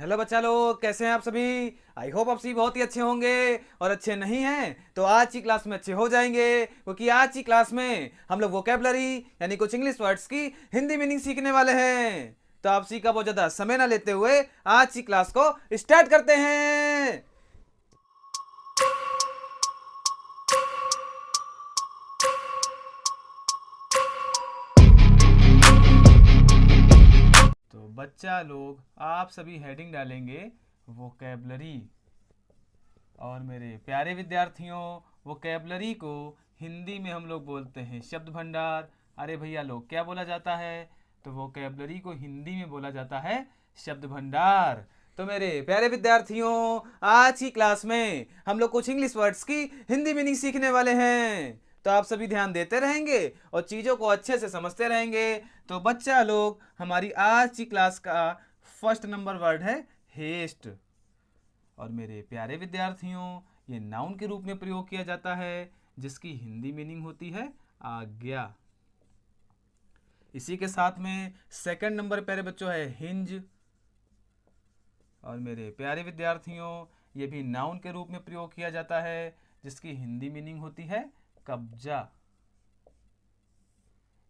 Hello बच्चा लोग, कैसे हैं आप सभी। आई होप आप सभी बहुत ही अच्छे होंगे। और अच्छे नहीं हैं तो आज की क्लास में अच्छे हो जाएंगे, क्योंकि आज की क्लास में हम लोग वोकेबलरी यानी कुछ इंग्लिश वर्ड्स की हिंदी मीनिंग सीखने वाले हैं। तो आप सभी का बहुत ज़्यादा समय ना लेते हुए आज की क्लास को स्टार्ट करते हैं। तो बच्चा लोग, आप सभी हेडिंग डालेंगे वोकेबलरी। और मेरे प्यारे विद्यार्थियों, वोकेबलरी को हिंदी में हम लोग बोलते हैं शब्द भंडार। अरे भैया लोग, क्या बोला जाता है? तो वोकेबलरी को हिंदी में बोला जाता है शब्द भंडार। तो मेरे प्यारे विद्यार्थियों, आज की क्लास में हम लोग कुछ इंग्लिश वर्ड्स की हिंदी मीनिंग सीखने वाले हैं। तो आप सभी ध्यान देते रहेंगे और चीज़ों को अच्छे से समझते रहेंगे। तो बच्चा लोग, हमारी आज की क्लास का फर्स्ट नंबर वर्ड है हेस्ट। और मेरे प्यारे विद्यार्थियों, ये नाउन के रूप में प्रयोग किया जाता है, जिसकी हिंदी मीनिंग होती है आज्ञा। इसी के साथ में सेकंड नंबर प्यारे बच्चों है हिंज। और मेरे प्यारे विद्यार्थियों, ये भी नाउन के रूप में प्रयोग किया जाता है, जिसकी हिंदी मीनिंग होती है कब्जा।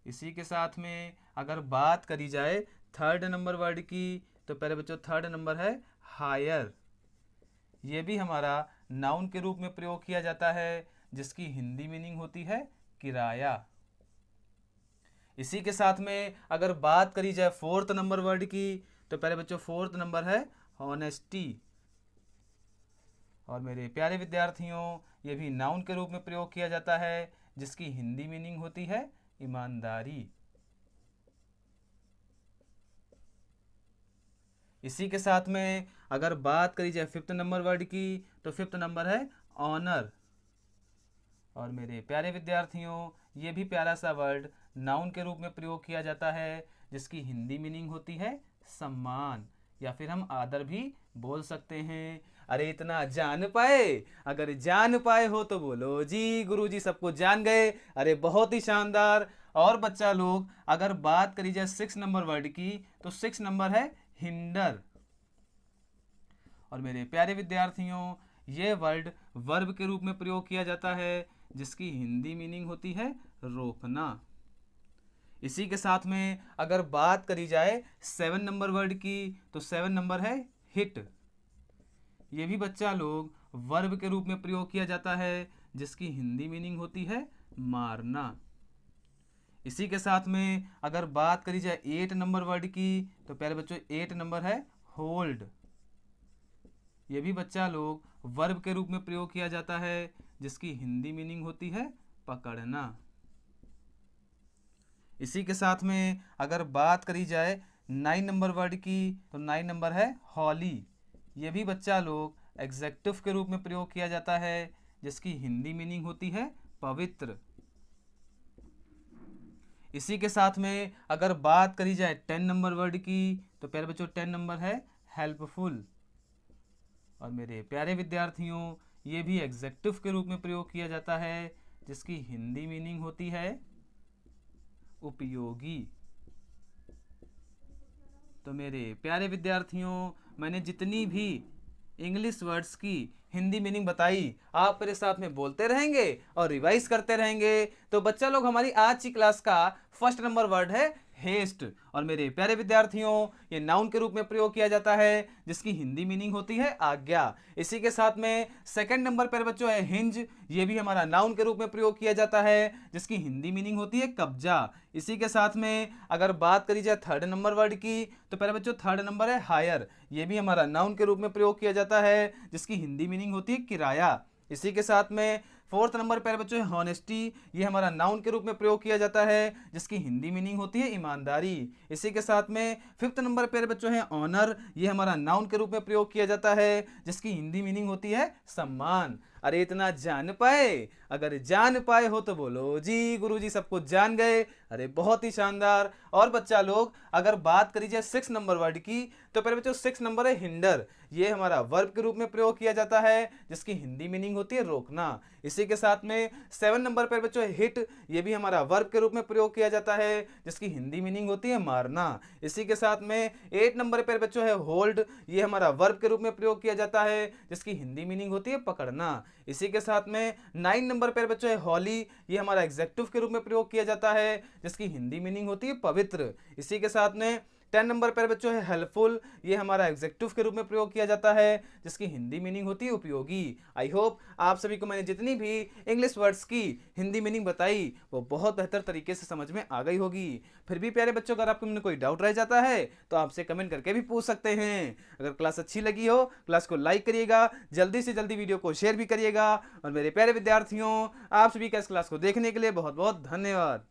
इसी के साथ में अगर बात करी जाए थर्ड नंबर वर्ड की, तो प्यारे बच्चों थर्ड नंबर है हायर। ये भी हमारा नाउन के रूप में प्रयोग किया जाता है, जिसकी हिंदी मीनिंग होती है किराया। इसी के साथ में अगर बात करी जाए फोर्थ नंबर वर्ड की, तो पहले बच्चों फोर्थ नंबर है ऑनेस्टी। और मेरे प्यारे विद्यार्थियों, ये भी नाउन के रूप में प्रयोग किया जाता है, जिसकी हिंदी मीनिंग होती है ईमानदारी। इसी के साथ में अगर बात करी जाए फिफ्थ नंबर वर्ड की, तो फिफ्थ नंबर है ऑनर। और मेरे प्यारे विद्यार्थियों, ये भी प्यारा सा वर्ड नाउन के रूप में प्रयोग किया जाता है, जिसकी हिंदी मीनिंग होती है सम्मान, या फिर हम आदर भी बोल सकते हैं। अरे इतना जान पाए? अगर जान पाए हो तो बोलो जी गुरुजी सबको जान गए। अरे बहुत ही शानदार। और बच्चा लोग, अगर बात करी जाए सिक्स नंबर वर्ड की, तो सिक्स नंबर है हिंडर। और मेरे प्यारे विद्यार्थियों, ये वर्ड वर्ब के रूप में प्रयोग किया जाता है, जिसकी हिंदी मीनिंग होती है रोकना। इसी के साथ में अगर बात करी जाए सेवन नंबर वर्ड की, तो सेवन नंबर है हिट। ये भी बच्चा लोग वर्ब के रूप में प्रयोग किया जाता है, जिसकी हिंदी मीनिंग होती है मारना। इसी के साथ में अगर बात करी जाए एट नंबर वर्ड की, तो पहले बच्चों एट नंबर है होल्ड। ये भी बच्चा लोग वर्ब के रूप में प्रयोग किया जाता है, जिसकी हिंदी मीनिंग होती है पकड़ना। इसी के साथ में अगर बात करी जाए नाइन नंबर वर्ड की, तो नाइन नंबर है हॉली। ये भी बच्चा लोग एग्जेक्टिव के रूप में प्रयोग किया जाता है, जिसकी हिंदी मीनिंग होती है पवित्र। इसी के साथ में अगर बात करी जाए टेन नंबर वर्ड की, तो प्यारे बच्चों टेन नंबर है हेल्पफुल। और मेरे प्यारे विद्यार्थियों, ये भी एग्जेक्टिव के रूप में प्रयोग किया जाता है, जिसकी हिंदी मीनिंग होती है उपयोगी। तो मेरे प्यारे विद्यार्थियों, मैंने जितनी भी इंग्लिश वर्ड्स की हिंदी मीनिंग बताई, आप मेरे साथ में बोलते रहेंगे और रिवाइज करते रहेंगे। तो बच्चा लोग, हमारी आज की क्लास का फर्स्ट नंबर वर्ड है हेस्ट। और मेरे प्यारे विद्यार्थियों, ये नाउन के रूप में प्रयोग किया जाता है, जिसकी हिंदी मीनिंग होती है आज्ञा। इसी के साथ में सेकंड नंबर पर बच्चों है हिंज। ये भी हमारा नाउन के रूप में प्रयोग किया जाता है, जिसकी हिंदी मीनिंग होती है कब्जा। इसी के साथ में अगर बात करी जाए थर्ड नंबर वर्ड की, तो पहले बच्चों थर्ड नंबर है हायर। ये भी हमारा नाउन के रूप में प्रयोग किया जाता है, जिसकी हिंदी मीनिंग होती है किराया। इसी के साथ में फोर्थ नंबर पर बच्चों है हॉनेस्टी। ये हमारा नाउन के रूप में प्रयोग किया जाता है, जिसकी हिंदी मीनिंग होती है ईमानदारी। इसी के साथ में फिफ्थ नंबर पर बच्चों है ऑनर। ये हमारा नाउन के रूप में प्रयोग किया जाता है, जिसकी हिंदी मीनिंग होती है सम्मान। अरे इतना जान पाए? अगर जान पाए हो तो बोलो जी। गुरुजी सब कुछ जान गए। अरे बहुत ही शानदार। और बच्चा लोग अगर बात करी जाए 6 नंबर वर्ड की, तो पहले बच्चों 6 नंबर है हिंडर। ये हमारा वर्ब के रूप में प्रयोग किया जाता है, जिसकी हिंदी मीनिंग होती है रोकना। इसी के साथ में 7 नंबर पर बच्चों है हिट। ये भी हमारा वर्ब के रूप में प्रयोग किया जाता है, जिसकी हिंदी मीनिंग होती है मारना। इसी के साथ में 8 नंबर पर बच्चों है होल्ड। ये हमारा वर्ब के रूप में प्रयोग किया जाता है, जिसकी हिंदी मीनिंग होती है पकड़ना। इसी के साथ में 9 नंबर पर बच्चों है हॉली। ये हमारा एग्जेक्टिव के रूप में प्रयोग किया जाता है, जिसकी हिंदी मीनिंग होती है पवित्र। इसी के साथ में 10 नंबर पर बच्चों है हेल्पफुल। ये हमारा एग्जेक्टिव के रूप में प्रयोग किया जाता है, जिसकी हिंदी मीनिंग होती है उपयोगी। आई होप आप सभी को मैंने जितनी भी इंग्लिश वर्ड्स की हिंदी मीनिंग बताई वो बहुत बेहतर तरीके से समझ में आ गई होगी। फिर भी प्यारे बच्चों, अगर आपको में कोई डाउट रह जाता है तो आपसे कमेंट करके भी पूछ सकते हैं। अगर क्लास अच्छी लगी हो, क्लास को लाइक करिएगा, जल्दी से जल्दी वीडियो को शेयर भी करिएगा। और मेरे प्यारे विद्यार्थियों, आप सभी का इस क्लास को देखने के लिए बहुत बहुत धन्यवाद।